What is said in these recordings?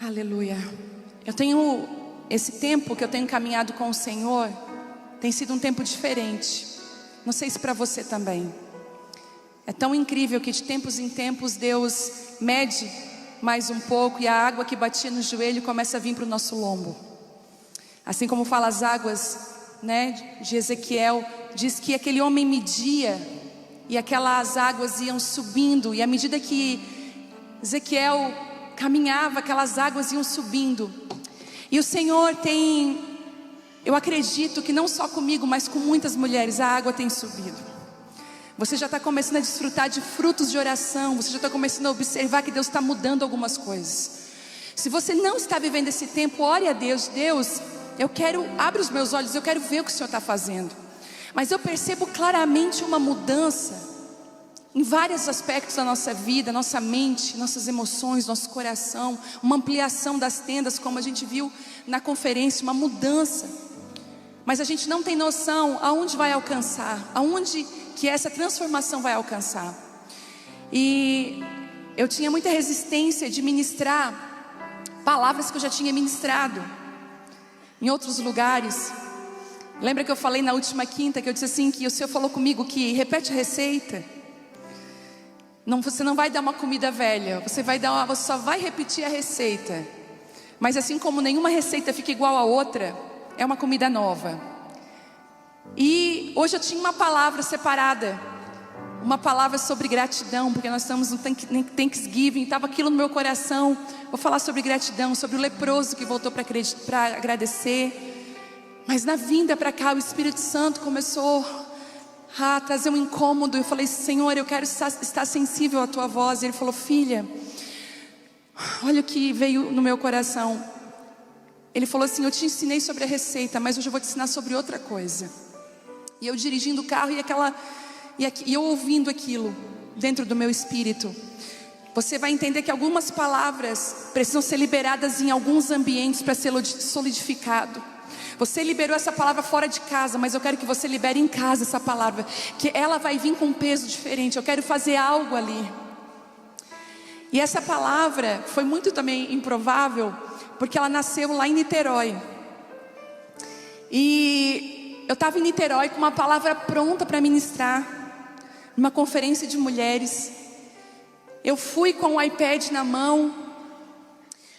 Aleluia. Eu tenho esse tempo que eu tenho caminhado com o Senhor, tem sido um tempo diferente. Não sei se para você também. É tão incrível que de tempos em tempos Deus mede mais um pouco e a água que batia no joelho começa a vir para o nosso lombo. Assim como fala as águas, né, de Ezequiel, diz que aquele homem media e aquelas águas iam subindo, e à medida que Ezequiel caminhava, aquelas águas iam subindo. E o Senhor tem, eu acredito que não só comigo, mas com muitas mulheres, a água tem subido. Você já está começando a desfrutar de frutos de oração, você já está começando a observar que Deus está mudando algumas coisas. Se você não está vivendo esse tempo, ore a Deus. Deus, eu quero, abre os meus olhos, eu quero ver o que o Senhor está fazendo. Mas eu percebo claramente uma mudança em vários aspectos da nossa vida, nossa mente, nossas emoções, nosso coração. Uma ampliação das tendas, como a gente viu na conferência, uma mudança. Mas a gente não tem noção aonde vai alcançar, aonde que essa transformação vai alcançar. E eu tinha muita resistência de ministrar palavras que eu já tinha ministrado em outros lugares. Lembra que eu falei na última quinta, que eu disse assim, que o Senhor falou comigo que repete a receita. Não, você não vai dar uma comida velha, você só vai repetir a receita. Mas assim como nenhuma receita fica igual a outra, é uma comida nova. E hoje eu tinha uma palavra separada, uma palavra sobre gratidão, porque nós estamos no Thanksgiving, estava aquilo no meu coração. Vou falar sobre gratidão, sobre o leproso que voltou para agradecer. Mas na vinda para cá, o Espírito Santo começou a trazer um incômodo. Eu falei, Senhor, eu quero estar sensível à tua voz. E Ele falou, filha, olha o que veio no meu coração. Ele falou assim, eu te ensinei sobre a receita, mas hoje eu vou te ensinar sobre outra coisa. E eu dirigindo o carro e eu ouvindo aquilo dentro do meu espírito. Você vai entender que algumas palavras precisam ser liberadas em alguns ambientes para ser solidificado. Você liberou essa palavra fora de casa, mas eu quero que você libere em casa essa palavra, que ela vai vir com um peso diferente. Eu quero fazer algo ali. E essa palavra foi muito também improvável, porque ela nasceu lá em Niterói. E eu estava em Niterói com uma palavra pronta para ministrar, numa conferência de mulheres. Eu fui com o iPad na mão,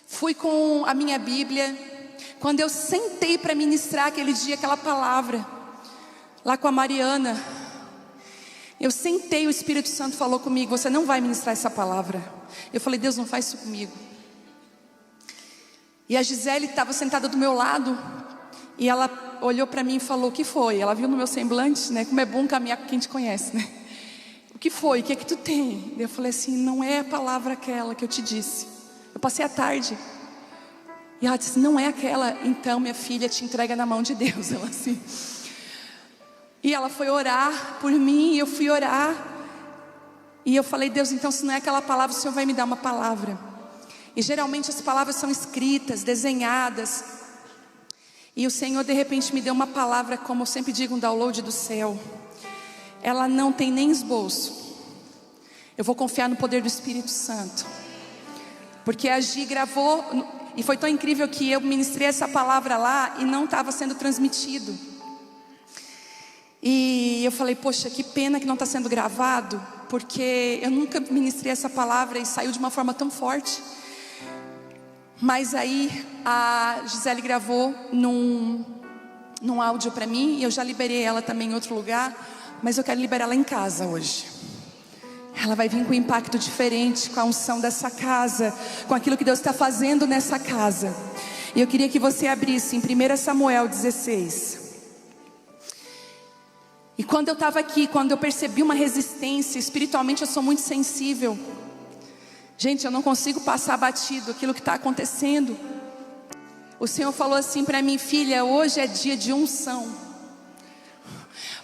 fui com a minha Bíblia. Quando eu sentei para ministrar aquele dia, aquela palavra, lá com a Mariana, eu sentei, o Espírito Santo falou comigo, você não vai ministrar essa palavra. Eu falei, Deus, não faz isso comigo. E a Gisele estava sentada do meu lado, e ela olhou para mim e falou, o que foi? Ela viu no meu semblante, né? Como é bom caminhar com quem te conhece, né? O que foi? O que é que tu tem? Eu falei assim, não é a palavra aquela que eu te disse. Eu passei a tarde. E ela disse, não é aquela. Então minha filha te entrega na mão de Deus. Ela assim. E ela foi orar por mim, e eu fui orar. E eu falei, Deus, então se não é aquela palavra, o Senhor vai me dar uma palavra. E geralmente as palavras são escritas, desenhadas. E o Senhor de repente me deu uma palavra, como eu sempre digo, um download do céu. Ela não tem nem esboço. Eu vou confiar no poder do Espírito Santo. Porque a Gi gravou, e foi tão incrível que eu ministrei essa palavra lá e não estava sendo transmitido. E eu falei, poxa, que pena que não está sendo gravado, porque eu nunca ministrei essa palavra e saiu de uma forma tão forte. Mas aí a Gisele gravou num áudio para mim, e eu já liberei ela também em outro lugar, mas eu quero liberar ela em casa hoje. Ela vai vir com um impacto diferente, com a unção dessa casa, com aquilo que Deus está fazendo nessa casa. E eu queria que você abrisse em 1 Samuel 16. E quando eu estava aqui, quando eu percebi uma resistência, espiritualmente eu sou muito sensível. Gente, eu não consigo passar batido aquilo que está acontecendo. O Senhor falou assim para mim, filha, hoje é dia de unção.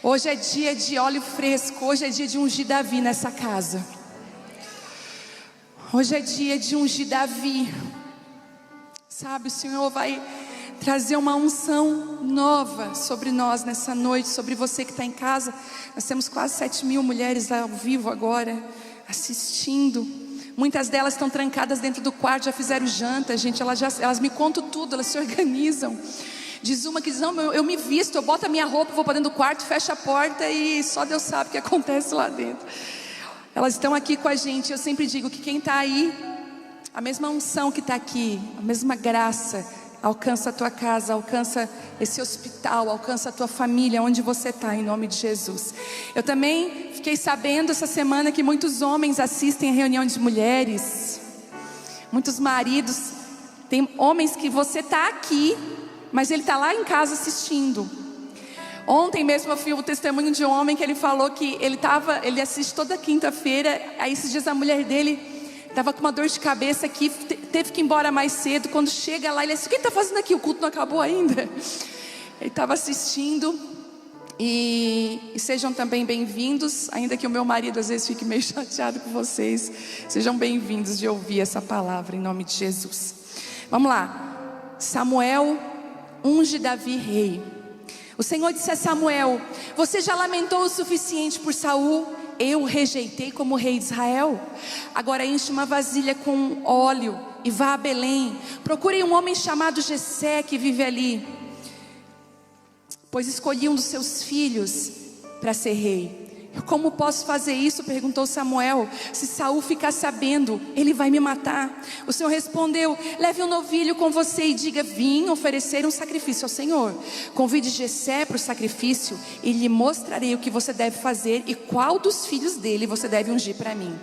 Hoje é dia de óleo fresco. Hoje é dia de ungir Davi nessa casa. Hoje é dia de ungir Davi. Sabe, o Senhor vai trazer uma unção nova sobre nós nessa noite, sobre você que está em casa. Nós temos quase 7.000 mulheres ao vivo agora, assistindo. Muitas delas estão trancadas dentro do quarto, já fizeram janta, gente, elas me contam tudo, elas se organizam. Diz uma que diz, não, eu me visto, eu boto a minha roupa, vou para dentro do quarto, fecho a porta e só Deus sabe o que acontece lá dentro. Elas estão aqui com a gente. Eu sempre digo que quem está aí, a mesma unção que está aqui, a mesma graça, alcança a tua casa, alcança esse hospital, alcança a tua família, onde você está, em nome de Jesus. Eu também fiquei sabendo essa semana que muitos homens assistem a reunião de mulheres, muitos maridos. Tem homens que você está aqui, mas ele está lá em casa assistindo. Ontem mesmo eu vi o testemunho de um homem que ele falou que ele assiste toda quinta-feira. Aí esses dias a mulher dele estava com uma dor de cabeça aqui, teve que ir embora mais cedo. Quando chega lá, ele disse, o que está fazendo aqui? O culto não acabou ainda. Ele estava assistindo. E sejam também bem-vindos, ainda que o meu marido às vezes fique meio chateado com vocês. Sejam bem-vindos de ouvir essa palavra, em nome de Jesus. Vamos lá. Samuel unge Davi rei. O Senhor disse a Samuel, você já lamentou o suficiente por Saul? Eu o rejeitei como rei de Israel. Agora enche uma vasilha com óleo e vá a Belém. Procure um homem chamado Jessé que vive ali, pois escolhi um dos seus filhos para ser rei. Como posso fazer isso? Perguntou Samuel. Se Saul ficar sabendo, ele vai me matar. O Senhor respondeu, leve um novilho com você e diga, vim oferecer um sacrifício ao Senhor. Convide Jessé para o sacrifício e lhe mostrarei o que você deve fazer e qual dos filhos dele você deve ungir para mim.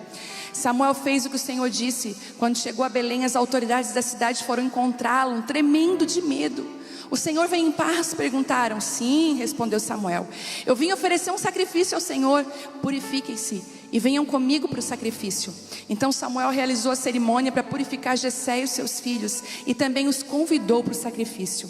Samuel fez o que o Senhor disse. Quando chegou a Belém, as autoridades da cidade foram encontrá-lo, tremendo de medo. O Senhor vem em paz? Perguntaram. Sim, respondeu Samuel. Eu vim oferecer um sacrifício ao Senhor. Purifiquem-se e venham comigo para o sacrifício. Então Samuel realizou a cerimônia para purificar Jessé e os seus filhos e também os convidou para o sacrifício.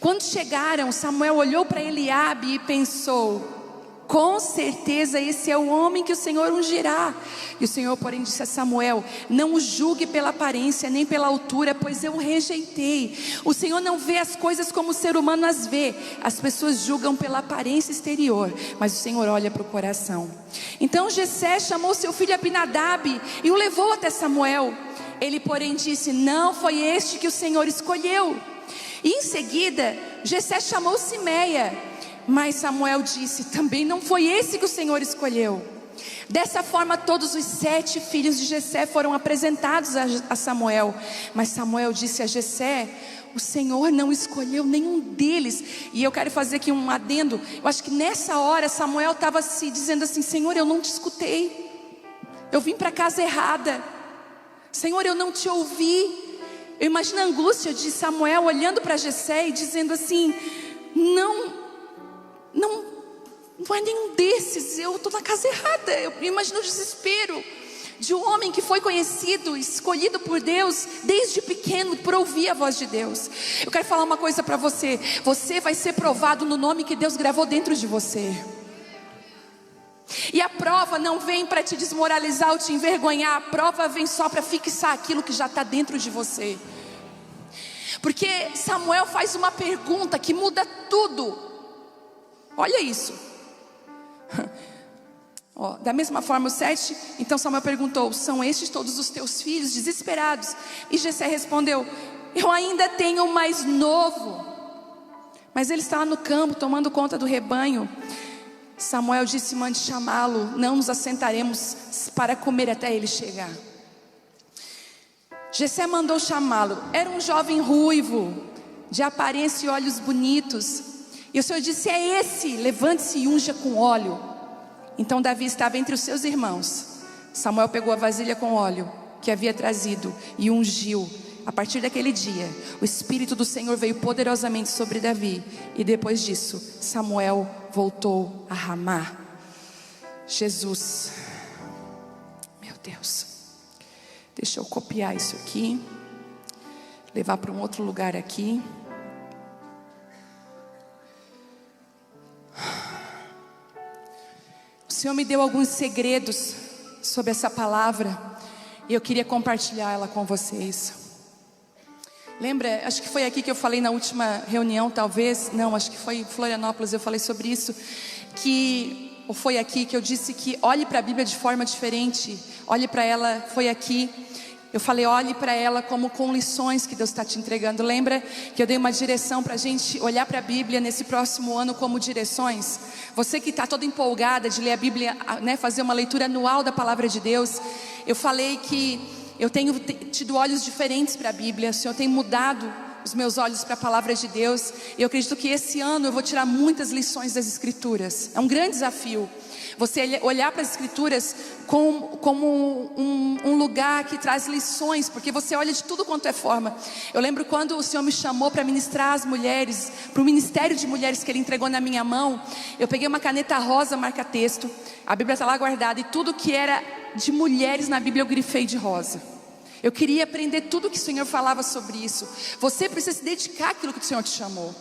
Quando chegaram, Samuel olhou para Eliabe e pensou, com certeza esse é o homem que o Senhor ungirá. E o Senhor, porém, disse a Samuel, não o julgue pela aparência nem pela altura, pois eu o rejeitei. O Senhor não vê as coisas como o ser humano as vê. As pessoas julgam pela aparência exterior, mas o Senhor olha para o coração. Então Jessé chamou seu filho Abinadab e o levou até Samuel. Ele, porém, disse, não foi este que o Senhor escolheu. E em seguida Jessé chamou Simeia. Mas Samuel disse, também não foi esse que o Senhor escolheu. Dessa forma todos os 7 filhos de Jessé foram apresentados a Samuel. Mas Samuel disse a Jessé, o Senhor não escolheu nenhum deles. E eu quero fazer aqui um adendo. Eu acho que nessa hora Samuel estava se dizendo assim, Senhor, eu não te escutei. Eu vim para a casa errada. Senhor, eu não te ouvi. Eu imagino a angústia de Samuel olhando para Jessé e dizendo assim, não é nenhum desses, eu estou na casa errada. Eu imagino o desespero de um homem que foi conhecido, escolhido por Deus desde pequeno por ouvir a voz de Deus. Eu quero falar uma coisa para você, você vai ser provado no nome que Deus gravou dentro de você. E a prova não vem para te desmoralizar ou te envergonhar, a prova vem só para fixar aquilo que já está dentro de você. Porque Samuel faz uma pergunta que muda tudo. Olha isso. Da mesma forma os 7. Então Samuel perguntou, são estes todos os teus filhos? Desesperados. E Jessé respondeu, eu ainda tenho um mais novo, mas ele está lá no campo tomando conta do rebanho. Samuel disse, mande chamá-lo, não nos assentaremos para comer até ele chegar. Jessé mandou chamá-lo. Era um jovem ruivo, de aparência e olhos bonitos. E o Senhor disse, é esse, levante-se e unja com óleo. Então Davi estava entre os seus irmãos. Samuel pegou a vasilha com óleo que havia trazido e ungiu. A partir daquele dia, o Espírito do Senhor veio poderosamente sobre Davi. E depois disso, Samuel voltou a Ramá. Jesus, meu Deus, deixa eu copiar isso aqui, levar para um outro lugar aqui. O Senhor me deu alguns segredos sobre essa palavra e eu queria compartilhar ela com vocês. Lembra, acho que foi aqui que eu falei na última reunião, talvez. Não, acho que foi em Florianópolis, eu falei sobre isso. Que ou foi aqui, que eu disse que olhe para a Bíblia de forma diferente. Olhe para ela, foi aqui. Eu falei, olhe para ela como com lições que Deus está te entregando. Lembra que eu dei uma direção para a gente olhar para a Bíblia nesse próximo ano como direções? Você que está toda empolgada de ler a Bíblia, né, fazer uma leitura anual da Palavra de Deus. Eu falei que eu tenho tido olhos diferentes para a Bíblia. O Senhor tem mudado os meus olhos para a Palavra de Deus. E eu acredito que esse ano eu vou tirar muitas lições das Escrituras. É um grande desafio você olhar para as Escrituras como um lugar que traz lições, porque você olha de tudo quanto é forma. Eu lembro quando o Senhor me chamou para ministrar às mulheres, para o ministério de mulheres que Ele entregou na minha mão. Eu peguei uma caneta rosa marca-texto, a Bíblia está lá guardada, e tudo que era de mulheres na Bíblia eu grifei de rosa. Eu queria aprender tudo que o Senhor falava sobre isso. Você precisa se dedicar àquilo que o Senhor te chamou.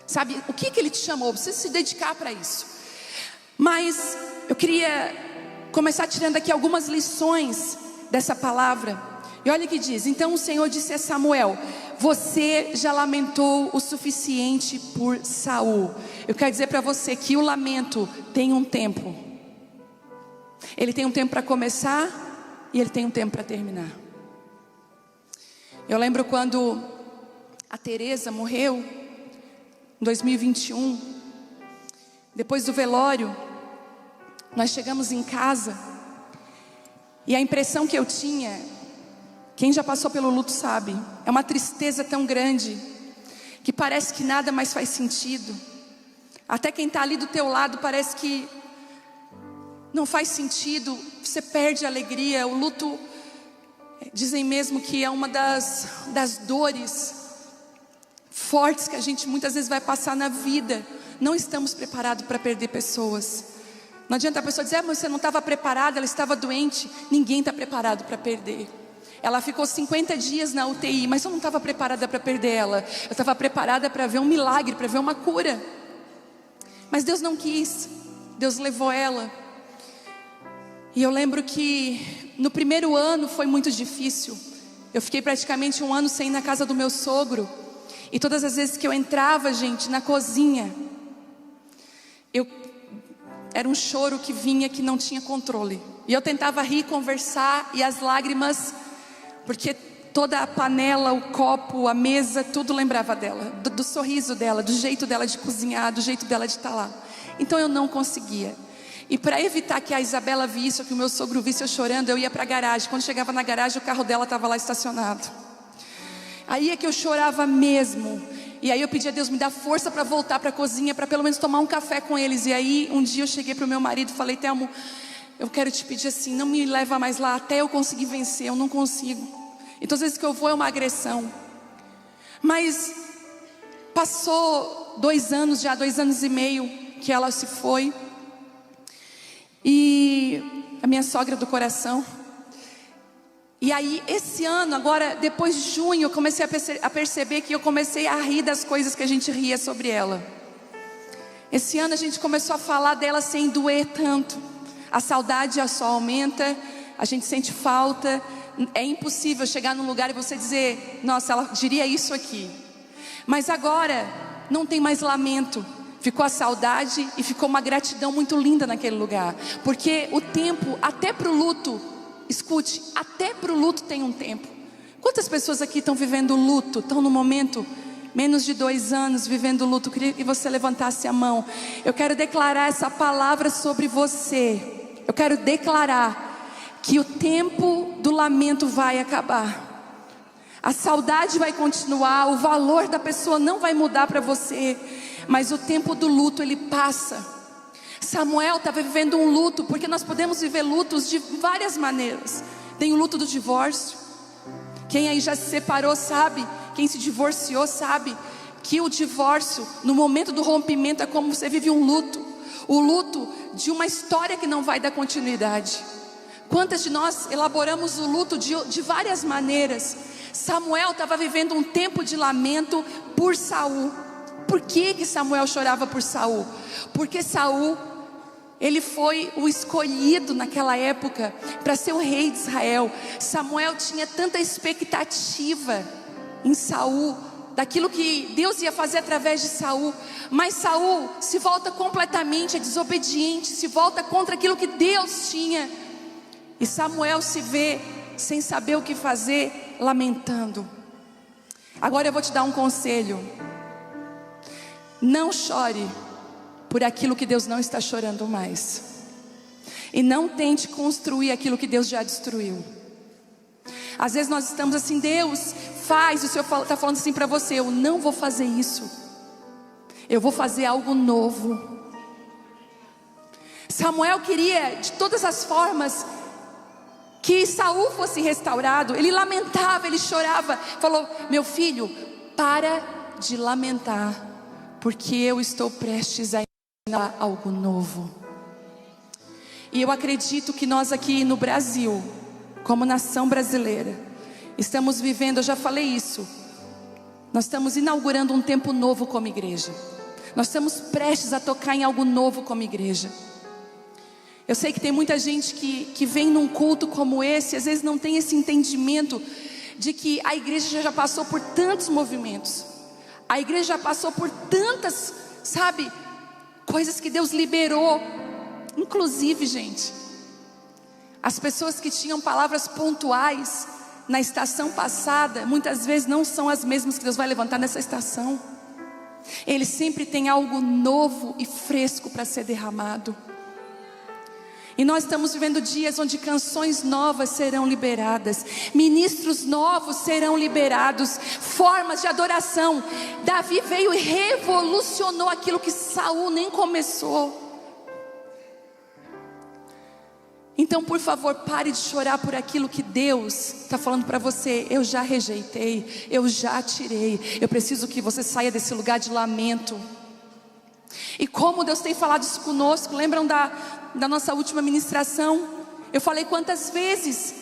Sabe, o que Ele te chamou? Você precisa se dedicar para isso. Mas eu queria começar tirando aqui algumas lições dessa palavra. E olha o que diz. Então o Senhor disse a Samuel: você já lamentou o suficiente por Saul. Eu quero dizer para você que o lamento tem um tempo. Ele tem um tempo para começar e ele tem um tempo para terminar. Eu lembro quando a Teresa morreu em 2021. Depois do velório, nós chegamos em casa, e a impressão que eu tinha, quem já passou pelo luto sabe, é uma tristeza tão grande, que parece que nada mais faz sentido. Até quem está ali do teu lado parece que não faz sentido, você perde a alegria. O luto, dizem mesmo que é uma das dores fortes que a gente muitas vezes vai passar na vida. Não estamos preparados para perder pessoas. Não adianta a pessoa dizer, mas você não estava preparada, ela estava doente. Ninguém está preparado para perder. Ela ficou 50 dias na UTI, mas eu não estava preparada para perder ela. Eu estava preparada para ver um milagre, para ver uma cura. Mas Deus não quis. Deus levou ela. E eu lembro que no primeiro ano foi muito difícil. Eu fiquei praticamente um ano sem ir na casa do meu sogro. E todas as vezes que eu entrava, gente, na cozinha, era um choro que vinha que não tinha controle. E eu tentava rir, conversar, e as lágrimas, porque toda a panela, o copo, a mesa, tudo lembrava dela, do sorriso dela, do jeito dela de cozinhar, do jeito dela de estar lá. Então eu não conseguia. E para evitar que a Isabela visse, ou que o meu sogro visse eu chorando, eu ia para a garagem. Quando chegava na garagem, o carro dela estava lá estacionado. Aí é que eu chorava mesmo. E aí eu pedi a Deus me dar força para voltar para a cozinha, para pelo menos tomar um café com eles. E aí um dia eu cheguei para o meu marido e falei: Telmo, eu quero te pedir assim, não me leva mais lá até eu conseguir vencer. Eu não consigo. Então às vezes que eu vou é uma agressão. Mas passou 2 anos já, 2 anos e meio que ela se foi. E a minha sogra do coração. E aí esse ano, agora depois de junho, eu comecei a perceber que eu comecei a rir das coisas que a gente ria sobre ela. Esse ano a gente começou a falar dela sem doer tanto. A saudade só aumenta, a gente sente falta. É impossível chegar num lugar e você dizer: nossa, ela diria isso aqui. Mas agora não tem mais lamento. Ficou a saudade e ficou uma gratidão muito linda naquele lugar. Porque o tempo, até para o luto, escute, até para o luto tem um tempo. Quantas pessoas aqui estão vivendo luto? Estão no momento, menos de 2 anos vivendo luto? Eu queria que você levantasse a mão. Eu quero declarar essa palavra sobre você. Eu quero declarar que o tempo do lamento vai acabar. A saudade vai continuar, o valor da pessoa não vai mudar para você, mas o tempo do luto ele passa. Samuel estava vivendo um luto, porque nós podemos viver lutos de várias maneiras. Tem o luto do divórcio. Quem aí já se separou sabe, quem se divorciou sabe que o divórcio, no momento do rompimento, é como você vive um luto. O luto de uma história que não vai dar continuidade. Quantas de nós elaboramos o luto de várias maneiras? Samuel estava vivendo um tempo de lamento por Saul. Por que Samuel chorava por Saul? Porque Saul, ele foi o escolhido naquela época para ser o rei de Israel. Samuel tinha tanta expectativa em Saul daquilo que Deus ia fazer através de Saul, mas Saul se volta completamente, é desobediente, se volta contra aquilo que Deus tinha, e Samuel se vê sem saber o que fazer, lamentando. Agora eu vou te dar um conselho: não chore por aquilo que Deus não está chorando mais, e não tente construir aquilo que Deus já destruiu. Às vezes nós estamos assim: Deus faz, o Senhor está falando assim para você: eu não vou fazer isso, eu vou fazer algo novo. Samuel queria de todas as formas que Saul fosse restaurado. Ele lamentava, ele chorava, falou: meu filho, para de lamentar, porque eu estou prestes a ensinar algo novo. E eu acredito que nós aqui no Brasil, como nação brasileira, estamos vivendo, eu já falei isso, nós estamos inaugurando um tempo novo como igreja. Nós estamos prestes a tocar em algo novo como igreja. Eu sei que tem muita gente que vem num culto como esse, às vezes não tem esse entendimento de que a igreja já passou por tantos movimentos, a igreja já passou por tantas, sabe, coisas que Deus liberou. Inclusive, gente, as pessoas que tinham palavras pontuais na estação passada, muitas vezes não são as mesmas que Deus vai levantar nessa estação. Ele sempre tem algo novo e fresco para ser derramado. E nós estamos vivendo dias onde canções novas serão liberadas, ministros novos serão liberados, formas de adoração. Davi veio e revolucionou aquilo que Saul nem começou. Então, por favor, pare de chorar por aquilo que Deus está falando para você: eu já rejeitei, eu já tirei. Eu preciso que você saia desse lugar de lamento. E como Deus tem falado isso conosco, lembram da nossa última ministração? Eu falei quantas vezes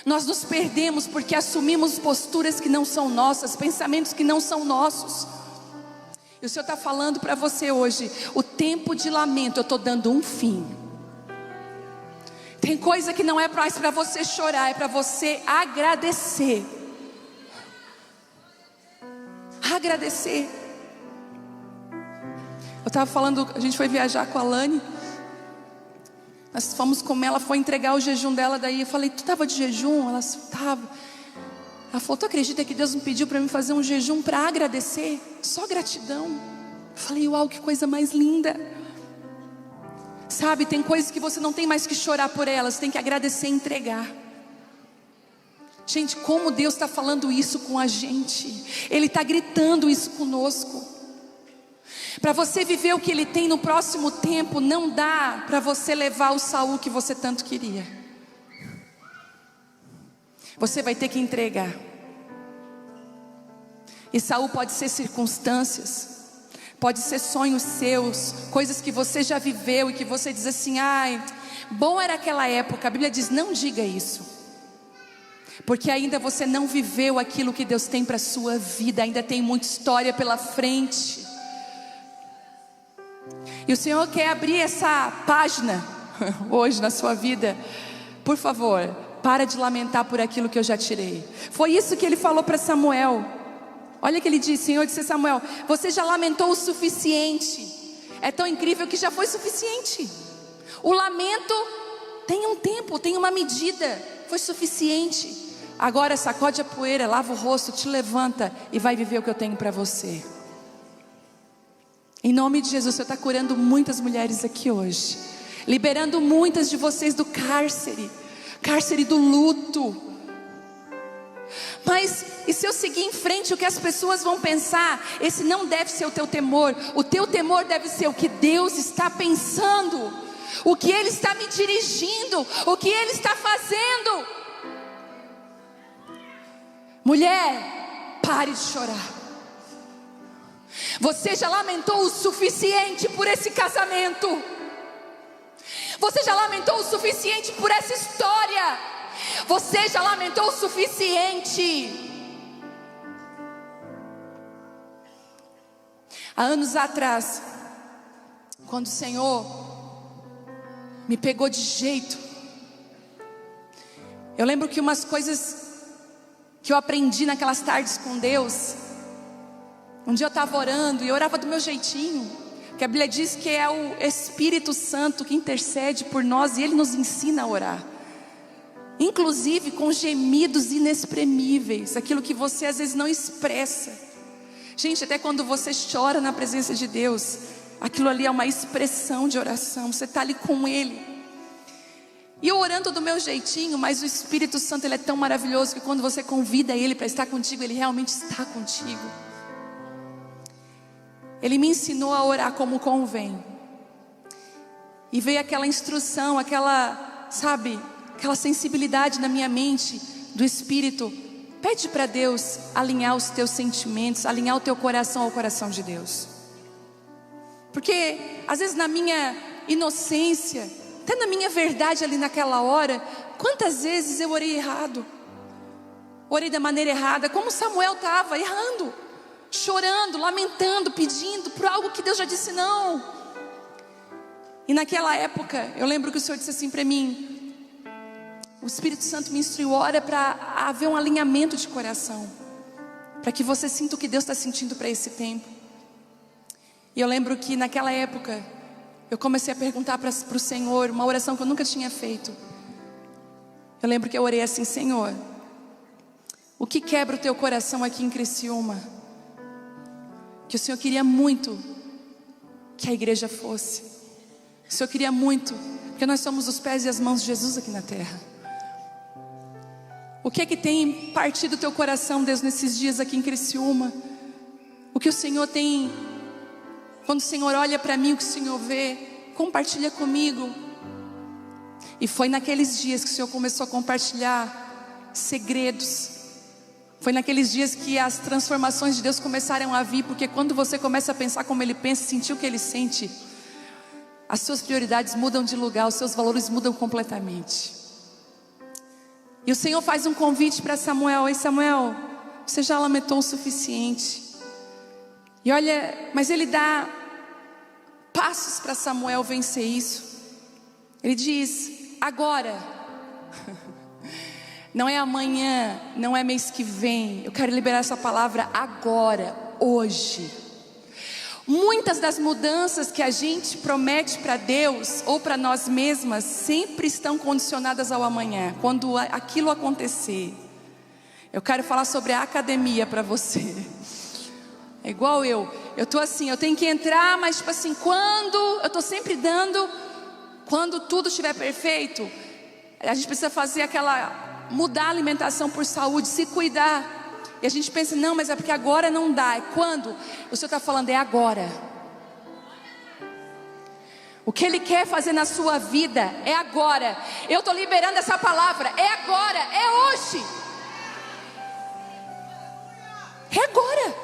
nós nos perdemos porque assumimos posturas que não são nossas, pensamentos que não são nossos. E o Senhor está falando para você hoje: o tempo de lamento eu estou dando um fim. Tem coisa que não é mais para você chorar, é para você agradecer. Agradecer. Eu estava falando, a gente foi viajar com a Lani, nós fomos comer, ela foi entregar o jejum dela, daí eu falei: tu estava de jejum? Ela estava. Ela falou: tu acredita que Deus me pediu para mim fazer um jejum para agradecer? Só gratidão. Eu falei: uau, que coisa mais linda. Sabe, tem coisas que você não tem mais que chorar por elas, tem que agradecer e entregar. Gente, como Deus está falando isso com a gente, Ele está gritando isso conosco. Para você viver o que Ele tem no próximo tempo, não dá para você levar o Saul que você tanto queria. Você vai ter que entregar. E Saul pode ser circunstâncias, pode ser sonhos seus, coisas que você já viveu e que você diz assim: ai, bom era aquela época. A Bíblia diz: não diga isso, porque ainda você não viveu aquilo que Deus tem para a sua vida, ainda tem muita história pela frente. E o Senhor quer abrir essa página hoje na sua vida. Por favor, para de lamentar por aquilo que eu já tirei. Foi isso que Ele falou para Samuel. Olha o que Ele disse: Senhor disse a Samuel: você já lamentou o suficiente. É tão incrível que já foi suficiente. O lamento tem um tempo, tem uma medida. Foi suficiente. Agora sacode a poeira, lava o rosto, te levanta e vai viver o que eu tenho para você. Em nome de Jesus, o Senhor está curando muitas mulheres aqui hoje, liberando muitas de vocês do cárcere do luto. Mas e se eu seguir em frente, o que as pessoas vão pensar? Esse não deve ser o teu temor. O teu temor deve ser o que Deus está pensando, o que Ele está me dirigindo, o que Ele está fazendo. Mulher, pare de chorar. Você já lamentou o suficiente por esse casamento. Você já lamentou o suficiente por essa história. Você já lamentou o suficiente. Há anos atrás, quando o Senhor me pegou de jeito, eu lembro que umas coisas que eu aprendi naquelas tardes com Deus Um dia eu estava orando e eu orava do meu jeitinho, que a Bíblia diz que é o Espírito Santo que intercede por nós e Ele nos ensina a orar, inclusive com gemidos inexprimíveis, aquilo que você às vezes não expressa. Gente, até quando você chora na presença de Deus, aquilo ali é uma expressão de oração, você está ali com Ele. E eu orando do meu jeitinho, mas o Espírito Santo, Ele é tão maravilhoso que quando você convida Ele para estar contigo, Ele realmente está contigo. Ele me ensinou a orar como convém. E veio aquela instrução, aquela sensibilidade na minha mente do Espírito. Pede para Deus alinhar os teus sentimentos, alinhar o teu coração ao coração de Deus. Porque às vezes na minha inocência, até na minha verdade ali naquela hora, quantas vezes eu orei errado, orei da maneira errada, como Samuel estava errando, chorando, lamentando, pedindo por algo que Deus já disse não. E naquela época, eu lembro que o Senhor disse assim para mim, o Espírito Santo me instruiu, ora para haver um alinhamento de coração, para que você sinta o que Deus está sentindo para esse tempo. E eu lembro que naquela época, eu comecei a perguntar para o Senhor, uma oração que eu nunca tinha feito. Eu lembro que eu orei assim: Senhor, o que quebra o teu coração aqui em Criciúma? Que o Senhor queria muito que a igreja fosse. O Senhor queria muito, porque nós somos os pés e as mãos de Jesus aqui na terra. O que é que tem partido o teu coração, Deus, nesses dias aqui em Criciúma? O que o Senhor tem, quando o Senhor olha para mim, o que o Senhor vê, compartilha comigo. E foi naqueles dias que o Senhor começou a compartilhar segredos. Foi naqueles dias que as transformações de Deus começaram a vir, porque quando você começa a pensar como Ele pensa, sentir o que Ele sente, as suas prioridades mudam de lugar, os seus valores mudam completamente. E o Senhor faz um convite para Samuel: ei Samuel, você já lamentou o suficiente. E olha, mas Ele dá passos para Samuel vencer isso. Ele diz: agora, não é amanhã, não é mês que vem, eu quero liberar essa palavra agora, hoje. Muitas das mudanças que a gente promete para Deus ou para nós mesmas sempre estão condicionadas ao amanhã, quando aquilo acontecer. Eu quero falar sobre a academia para você. É igual eu tô assim, eu tenho que entrar, mas tipo assim, eu tô sempre dando, quando tudo estiver perfeito, a gente precisa fazer mudar a alimentação por saúde, se cuidar. E a gente pensa, não, mas é porque agora não dá. É quando? O Senhor está falando, é agora. O que Ele quer fazer na sua vida é agora. Eu estou liberando essa palavra, é agora, é hoje. É agora.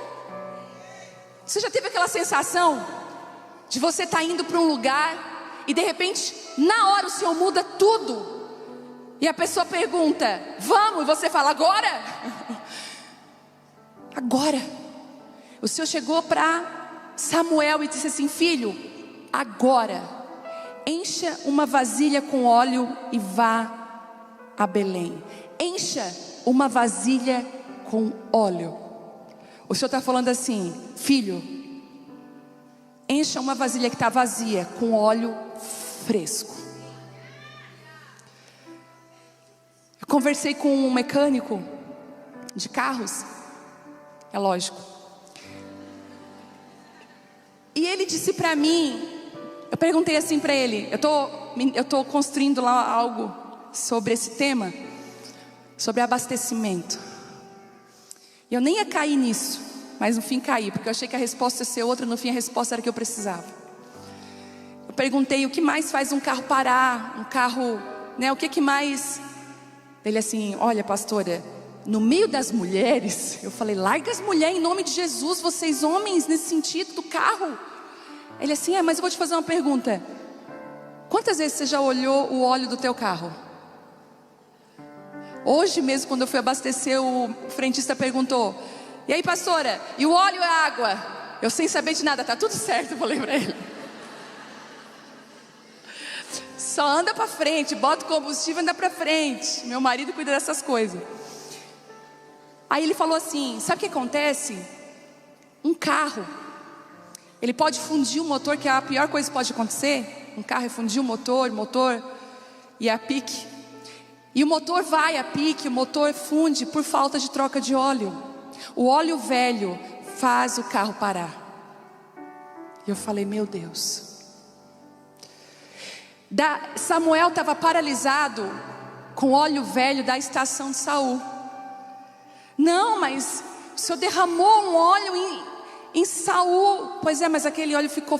Você já teve aquela sensação de você estar indo para um lugar e de repente, na hora o Senhor muda tudo, e a pessoa pergunta, vamos? E você fala, agora? Agora. O Senhor chegou para Samuel e disse assim: filho, agora encha uma vasilha com óleo e vá a Belém. Encha uma vasilha com óleo. O Senhor está falando assim: filho, encha uma vasilha que está vazia com óleo fresco. Eu conversei com um mecânico de carros, é lógico, e ele disse para mim, eu perguntei assim para ele, eu tô construindo lá algo sobre esse tema, sobre abastecimento, e eu nem ia cair nisso, mas no fim caí, porque eu achei que a resposta ia ser outra, no fim a resposta era que eu precisava. Eu perguntei, o que mais faz um carro parar, um carro, né, o que mais? Ele assim, olha pastora, no meio das mulheres, eu falei, larga as mulheres em nome de Jesus, vocês homens, nesse sentido do carro. Ele assim, mas eu vou te fazer uma pergunta, quantas vezes você já olhou o óleo do teu carro? Hoje mesmo, quando eu fui abastecer, o frentista perguntou, e aí pastora, e o óleo e a água? Eu sem saber de nada, tá tudo certo, eu falei para ele. Só anda para frente, bota o combustível e anda para frente. Meu marido cuida dessas coisas. Aí ele falou assim, sabe o que acontece? Um carro, ele pode fundir o motor, que é a pior coisa que pode acontecer. Um carro é fundir o motor e a pique. E o motor vai a pique, o motor funde por falta de troca de óleo. O óleo velho faz o carro parar. E eu falei, meu Deus. Samuel estava paralisado com óleo velho da estação de Saul. Não, mas o Senhor derramou um óleo em Saul. Pois é, mas aquele óleo ficou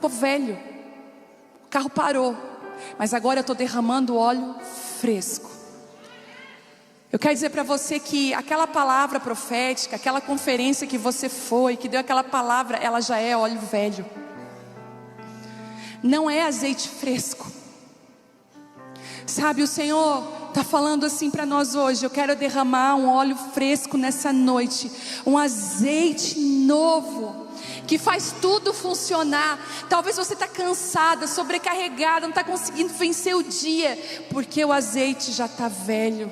velho. O carro parou. Mas agora eu estou derramando óleo fresco. Eu quero dizer para você que aquela palavra profética, aquela conferência que você foi, que deu aquela palavra, ela já é óleo velho. Não é azeite fresco. Sabe, o Senhor está falando assim para nós hoje. Eu quero derramar um óleo fresco nessa noite. Um azeite novo, que faz tudo funcionar. Talvez você está cansada, sobrecarregada, não está conseguindo vencer o dia, porque o azeite já está velho.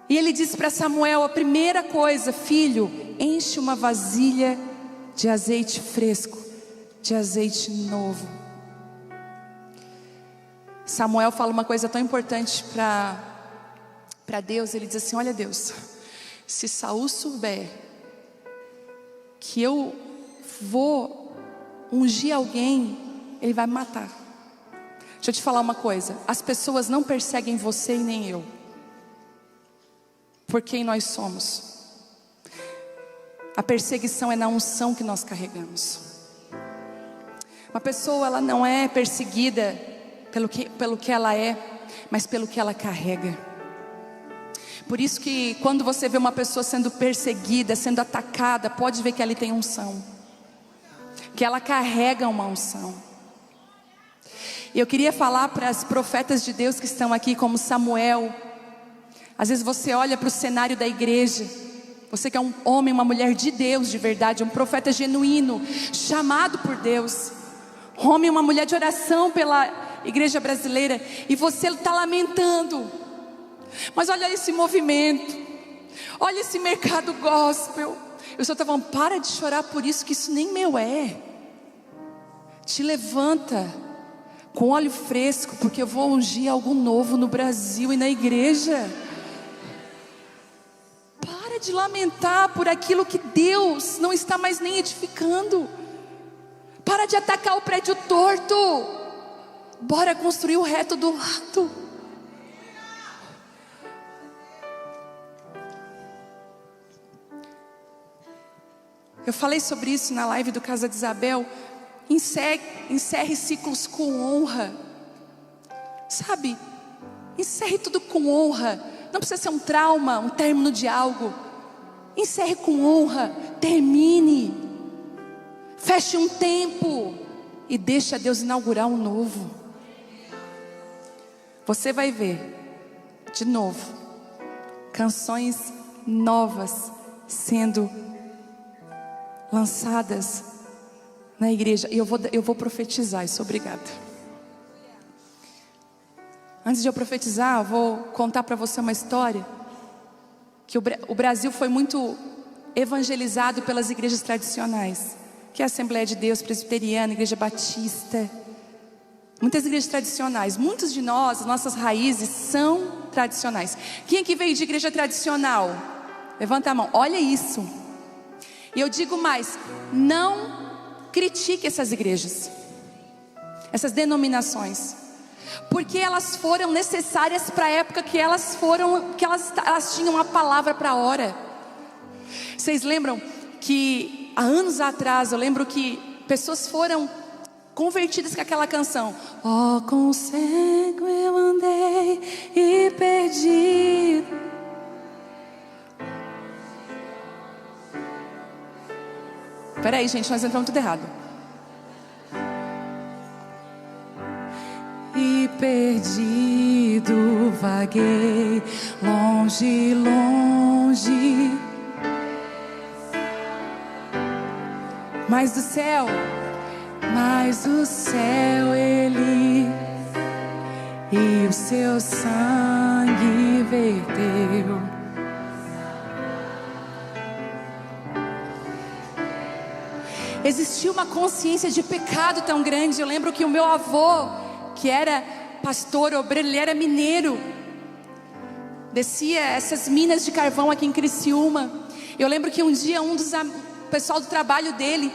E ele disse para Samuel, a primeira coisa: filho, enche uma vasilha de azeite fresco, de azeite novo. Samuel fala uma coisa tão importante para Deus. Ele diz assim: olha Deus, se Saul souber que eu vou ungir alguém, ele vai me matar. Deixa eu te falar uma coisa: as pessoas não perseguem você e nem eu por quem nós somos. A perseguição é na unção que nós carregamos. Uma pessoa, ela não é perseguida pelo que ela é, mas pelo que ela carrega. Por isso que quando você vê uma pessoa sendo perseguida, sendo atacada, pode ver que ela tem unção, que ela carrega uma unção. E eu queria falar para as profetas de Deus que estão aqui, como Samuel. Às vezes você olha para o cenário da igreja, você que é um homem, uma mulher de Deus de verdade, um profeta genuíno, chamado por Deus, um homem, uma mulher de oração pela igreja brasileira, e você está lamentando. Mas olha esse movimento, olha esse mercado gospel. Eu só estava falando, para de chorar por isso, que isso nem meu é. Te levanta com óleo fresco, porque eu vou ungir algo novo no Brasil e na igreja. Para de lamentar por aquilo que Deus não está mais nem edificando. Para de atacar o prédio torto. Bora construir o reto do lado. Eu falei sobre isso na live do Casa de Isabel. Encerre ciclos com honra. Sabe? Encerre tudo com honra. Não precisa ser um trauma, um término de algo. Encerre com honra. Termine. Feche um tempo e deixe Deus inaugurar um novo. Você vai ver de novo canções novas sendo lançadas na igreja. E eu vou profetizar isso. Obrigada. Antes de eu profetizar, eu vou contar para você uma história. Que o Brasil foi muito evangelizado pelas igrejas tradicionais, que é a Assembleia de Deus, Presbiteriana, Igreja Batista. Muitas igrejas tradicionais. Muitos de nós, nossas raízes são tradicionais. Quem aqui veio de igreja tradicional? Levanta a mão. Olha isso. E eu digo mais: não critique essas igrejas, essas denominações, porque elas foram necessárias para a época que elas tinham a palavra para a hora. Vocês lembram que há anos atrás, eu lembro que pessoas foram convertidas com aquela canção: ó, com cego eu andei e perdi. Peraí, gente, nós entramos tudo errado. E perdido vaguei, longe, longe, mas do céu ele, e o seu sangue verteu. Existia uma consciência de pecado tão grande. Eu lembro que o meu avô, que era pastor, obreiro, ele era mineiro, descia essas minas de carvão aqui em Criciúma. Eu lembro que um dia pessoal do trabalho dele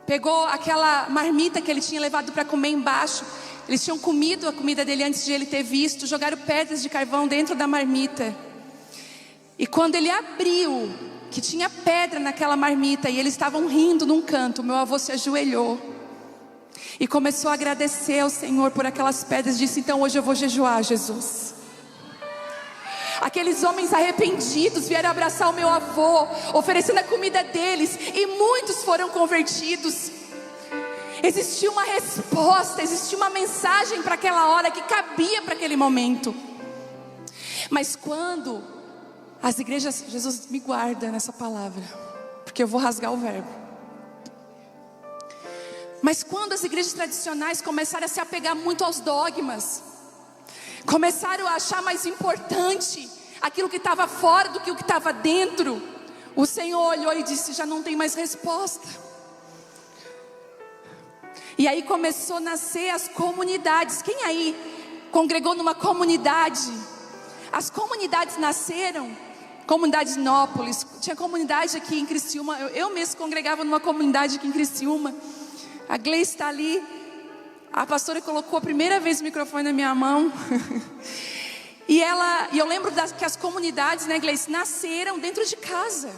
pegou aquela marmita que ele tinha levado para comer embaixo. Eles tinham comido a comida dele antes de ele ter visto. Jogaram pedras de carvão dentro da marmita. E quando ele abriu, que tinha pedra naquela marmita, e eles estavam rindo num canto, meu avô se ajoelhou e começou a agradecer ao Senhor por aquelas pedras. Disse: então hoje eu vou jejuar, Jesus. Aqueles homens arrependidos vieram abraçar o meu avô, oferecendo a comida deles, e muitos foram convertidos. Existia uma resposta, existia uma mensagem para aquela hora que cabia para aquele momento. Mas quando as igrejas, Jesus me guarda nessa palavra, porque eu vou rasgar o verbo. Mas quando as igrejas tradicionais começaram a se apegar muito aos dogmas, começaram a achar mais importante aquilo que estava fora do que o que estava dentro, o Senhor olhou e disse: já não tem mais resposta. E aí começou a nascer as comunidades. Quem aí congregou numa comunidade? As comunidades nasceram. Comunidade Nópolis, tinha comunidade aqui em Criciúma. Eu mesmo congregava numa comunidade aqui em Criciúma. A Gleice está ali. A pastora colocou a primeira vez o microfone na minha mão. E eu lembro que as comunidades, né, Gleice, nasceram dentro de casa.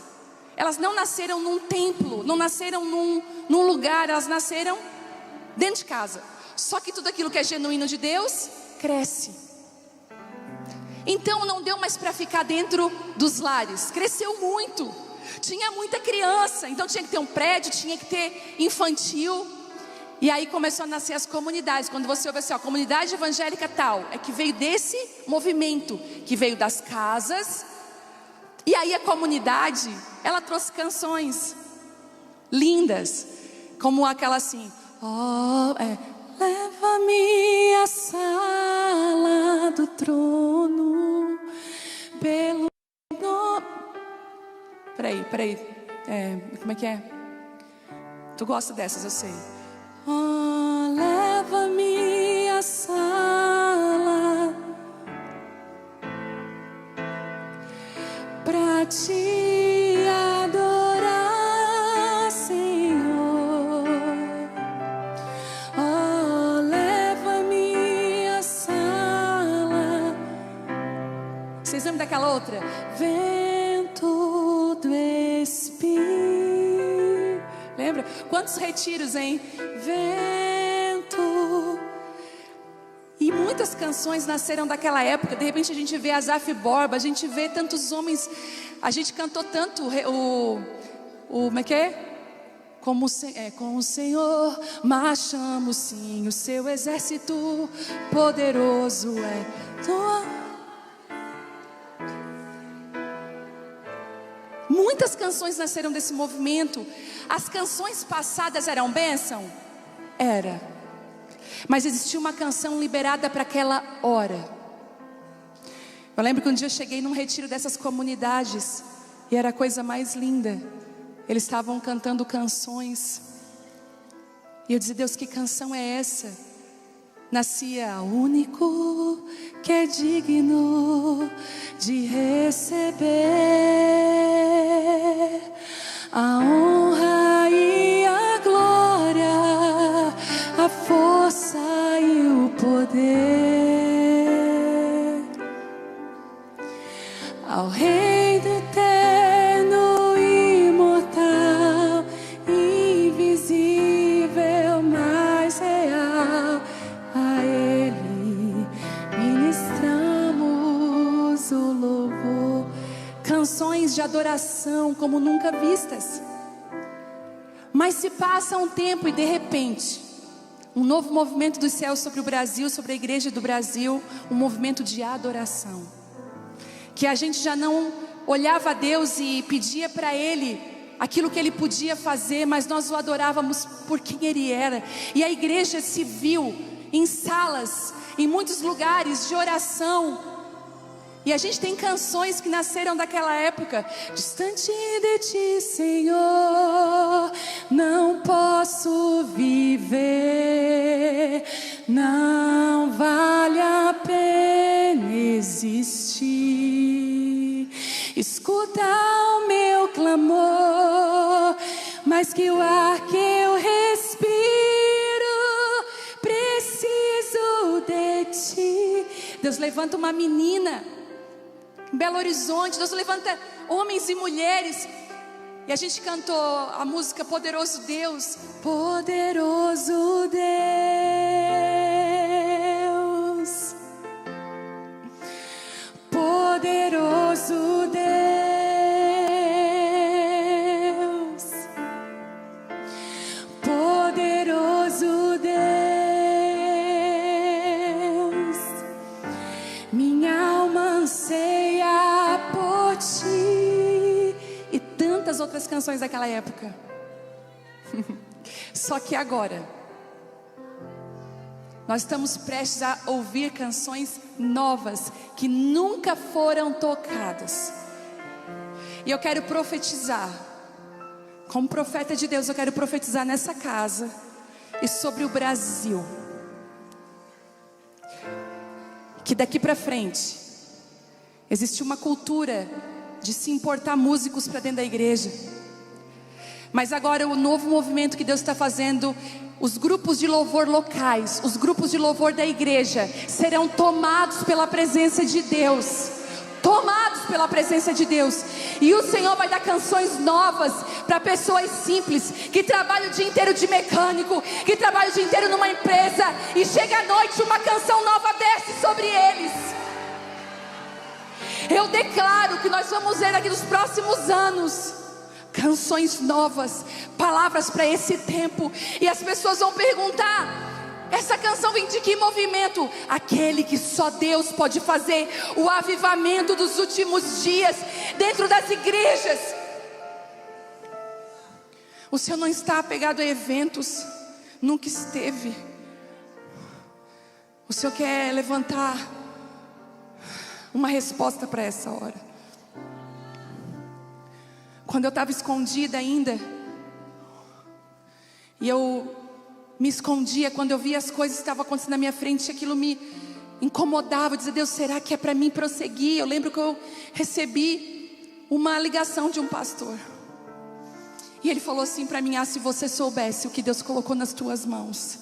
Elas não nasceram num templo, não nasceram num lugar, elas nasceram dentro de casa. Só que tudo aquilo que é genuíno de Deus cresce. Então não deu mais para ficar dentro dos lares. Cresceu muito. Tinha muita criança, então tinha que ter um prédio, tinha que ter infantil. E aí começou a nascer as comunidades. Quando você ouve assim, ó, comunidade evangélica tal, é que veio desse movimento, que veio das casas. E aí a comunidade, ela trouxe canções lindas, como aquela assim: leva-me à sala do trono, pelo nome. Peraí, como é que é? Tu gosta dessas, eu sei. Leva-me à sala pra te adorar, Senhor. Leva-me à sala. Vocês lembram daquela outra? Vento do Espírito. Lembra? Quantos retiros, hein? Vento. E muitas canções nasceram daquela época. De repente a gente vê Asaf Borba, a gente vê tantos homens. A gente cantou tanto como é que é? Com o Senhor marchamos sim, o seu exército poderoso é tua. Muitas canções nasceram desse movimento. As canções passadas eram bênção? Era. Mas existia uma canção liberada para aquela hora. Eu lembro que um dia eu cheguei num retiro dessas comunidades e era a coisa mais linda. Eles estavam cantando canções. E eu dizia: Deus, que canção é essa? Nascia: o único que é digno de receber a honra e a glória, a força e o poder, ao Rei do eterno, imortal, invisível, mais real. A Ele ministramos o louvor. Canções de adoração como nunca vistas. Mas se passa um tempo e de repente um novo movimento dos céus sobre o Brasil, sobre a igreja do Brasil, um movimento de adoração, que a gente já não olhava a Deus e pedia para Ele aquilo que Ele podia fazer, mas nós o adorávamos por quem Ele era. E a igreja se viu em salas, em muitos lugares de oração, E a gente tem canções que nasceram daquela época. Distante de ti, Senhor, não posso viver. Não vale a pena existir. Escuta o meu clamor, mais que o ar que eu respiro, preciso de ti. Deus levanta uma menina em Belo Horizonte, Deus levanta homens e mulheres. E a gente cantou a música Poderoso Deus. Poderoso Deus, poderoso Deus, poderoso Deus, minha alma anseia por ti. E tantas outras canções daquela época. Só que agora nós estamos prestes a ouvir canções novas que nunca foram tocadas. E eu quero profetizar, como profeta de Deus, eu quero profetizar nessa casa e sobre o Brasil, que daqui para frente existe uma cultura de se importar músicos para dentro da igreja. Mas agora o novo movimento que Deus está fazendo, os grupos de louvor locais, os grupos de louvor da igreja serão tomados pela presença de Deus. Tomados pela presença de Deus. E o Senhor vai dar canções novas para pessoas simples, que trabalham o dia inteiro de mecânico, que trabalham o dia inteiro numa empresa, e chega à noite uma canção nova desce sobre eles. Eu declaro que nós vamos ver aqui nos próximos anos canções novas, palavras para esse tempo. E as pessoas vão perguntar: essa canção vem de que movimento? Aquele que só Deus pode fazer o avivamento dos últimos dias dentro das igrejas. O Senhor não está apegado a eventos, nunca esteve. O Senhor quer levantar uma resposta para essa hora. Quando eu estava escondida ainda, e eu me escondia, quando eu via as coisas que estavam acontecendo na minha frente, aquilo me incomodava. Eu dizia: Deus, será que é para mim prosseguir? Eu lembro que eu recebi uma ligação de um pastor, e ele falou assim para mim: se você soubesse o que Deus colocou nas tuas mãos.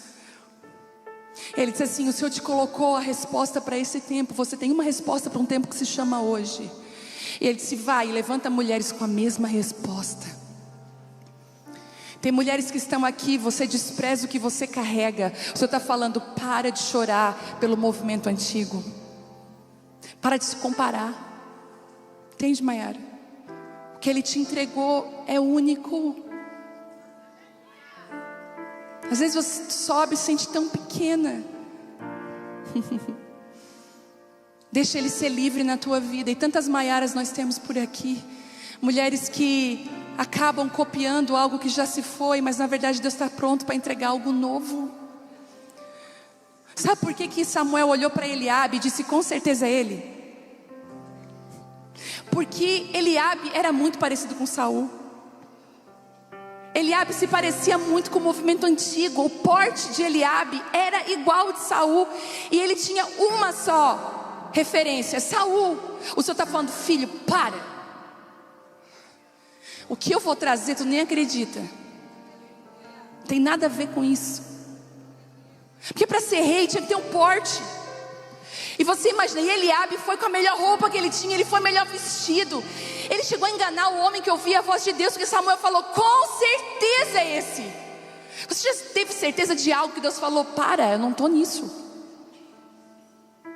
Ele disse assim: o Senhor te colocou a resposta para esse tempo. Você tem uma resposta para um tempo que se chama hoje. E ele disse: vai, levanta mulheres com a mesma resposta. Tem mulheres que estão aqui, você despreza o que você carrega. O Senhor está falando: para de chorar pelo movimento antigo. Para de se comparar. Entende, Maiara? O que Ele te entregou é único. Às vezes você sobe e se sente tão pequena. Deixa Ele ser livre na tua vida. E tantas Maiaras nós temos por aqui. Mulheres que acabam copiando algo que já se foi, mas na verdade Deus está pronto para entregar algo novo. Sabe por que Samuel olhou para Eliabe e disse: com certeza é ele? Porque Eliabe era muito parecido com Saul. Eliabe se parecia muito com o movimento antigo. O porte de Eliabe era igual ao de Saul. E ele tinha uma só referência: Saul. O Senhor está falando: filho, para. O que eu vou trazer tu nem acredita. Não tem nada a ver com isso. Porque para ser rei tinha que ter um porte. E você imagina, e Eliabe foi com a melhor roupa que ele tinha, ele foi melhor vestido. Ele chegou a enganar o homem que ouvia a voz de Deus, porque Samuel falou: com certeza é esse. Você já teve certeza de algo que Deus falou: para, eu não estou nisso.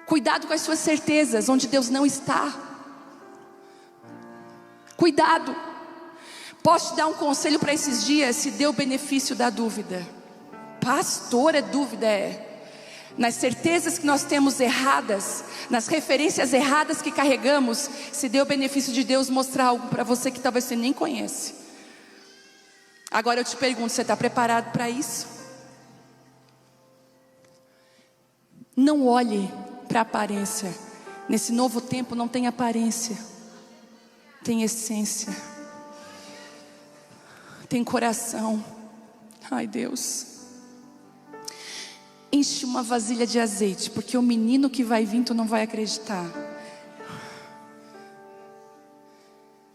Cuidado com as suas certezas onde Deus não está. Cuidado. Posso te dar um conselho para esses dias? Se dê o benefício da dúvida. Pastor, é dúvida? É. Nas certezas que nós temos erradas, nas referências erradas que carregamos, se dê o benefício de Deus mostrar algo para você que talvez você nem conhece. Agora eu te pergunto: você está preparado para isso? Não olhe para a aparência, Nesse novo tempo não tem aparência, tem essência, tem coração. Ai, Deus, enche uma vasilha de azeite, porque o menino que vai vir tu não vai acreditar.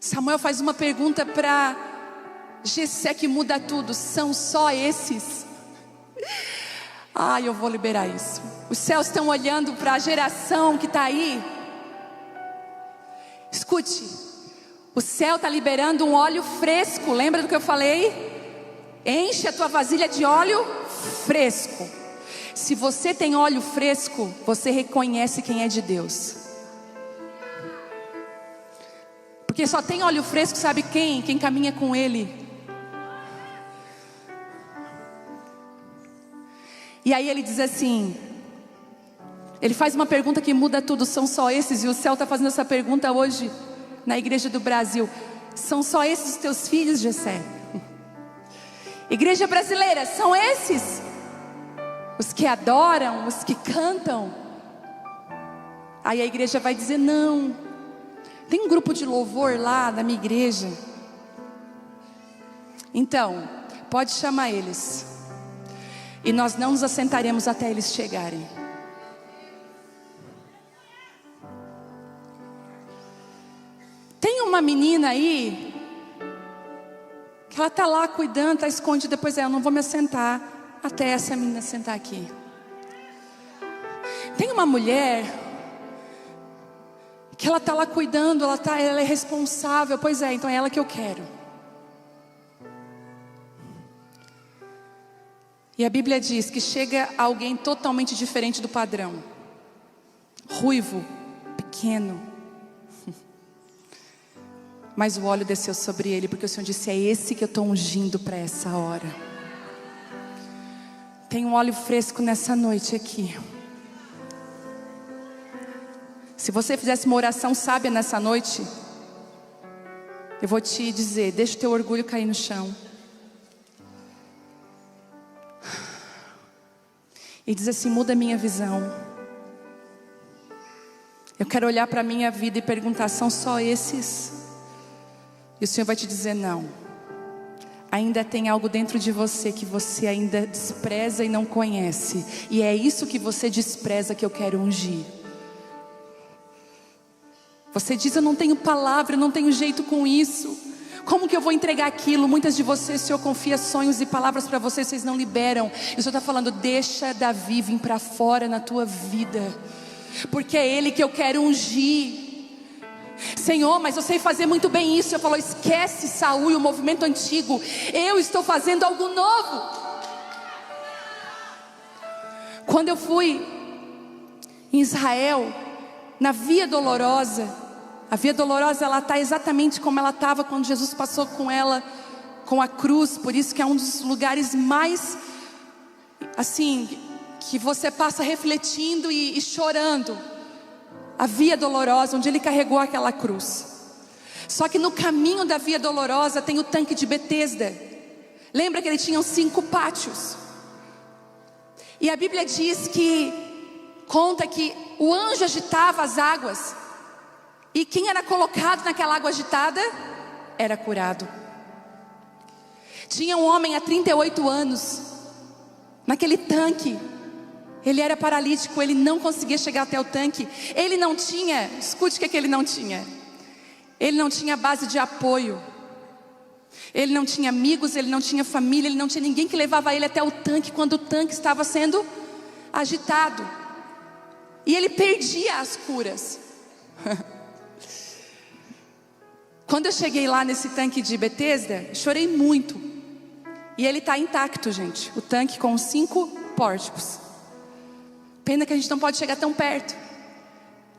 Samuel faz uma pergunta para Jessé que muda tudo: são só esses? Eu vou liberar isso. Os céus estão olhando para a geração que está aí. Escute, o céu está liberando um óleo fresco. Lembra do que eu falei? Enche a tua vasilha de óleo fresco. Se você tem óleo fresco, você reconhece quem é de Deus. Porque só tem óleo fresco, sabe quem? Quem caminha com Ele. E aí ele diz assim, ele faz uma pergunta que muda tudo: são só esses? E o céu está fazendo essa pergunta hoje na igreja do Brasil: são só esses os teus filhos, Jessé? Igreja brasileira, são esses? Os que adoram, os que cantam? Aí a igreja vai dizer: não. Tem um grupo de louvor lá da minha igreja. Então, pode chamar eles. E nós não nos assentaremos até eles chegarem. Tem uma menina aí que ela está lá cuidando, está escondida. Depois eu não vou me assentar até essa menina sentar aqui. Tem uma mulher que ela está lá cuidando, ela é responsável. Pois é, então é ela que eu quero. E a Bíblia diz que chega alguém totalmente diferente do padrão. Ruivo, pequeno. Mas o óleo desceu sobre ele, porque o Senhor disse: é esse que eu estou ungindo para essa hora. Tem um óleo fresco nessa noite aqui. Se você fizesse uma oração sábia nessa noite, eu vou te dizer: deixa o teu orgulho cair no chão. E diz assim: muda a minha visão. Eu quero olhar para a minha vida e perguntar: são só esses? E o Senhor vai te dizer: não. Ainda tem algo dentro de você que você ainda despreza e não conhece. E é isso que você despreza que eu quero ungir. Você diz: eu não tenho palavra, eu não tenho jeito com isso. Como que eu vou entregar aquilo? Muitas de vocês, o Senhor confia sonhos e palavras para vocês, vocês não liberam. E o Senhor está falando: deixa Davi vir para fora na tua vida, porque é ele que eu quero ungir. Senhor, mas eu sei fazer muito bem isso. Eu falo: esquece Saul e o movimento antigo. Eu estou fazendo algo novo. Quando eu fui em Israel, na Via Dolorosa, a Via Dolorosa, ela está exatamente como ela estava quando Jesus passou com ela, com a cruz. Por isso que é um dos lugares mais, assim, que você passa refletindo e chorando. A Via Dolorosa, onde ele carregou aquela cruz. Só que no caminho da Via Dolorosa tem o tanque de Betesda. Lembra que ele tinha 5 pátios? E a Bíblia diz que, conta que o anjo agitava as águas. E quem era colocado naquela água agitada era curado. Tinha um homem há 38 anos naquele tanque. Ele era paralítico, ele não conseguia chegar até o tanque. Ele não tinha, escute o que ele não tinha. Ele não tinha base de apoio. Ele não tinha amigos, ele não tinha família, ele não tinha ninguém que levava ele até o tanque quando o tanque estava sendo agitado. E ele perdia as curas. Quando eu cheguei lá nesse tanque de Betesda, chorei muito. E ele está intacto, gente. O tanque com 5 pórticos. Pena que a gente não pode chegar tão perto.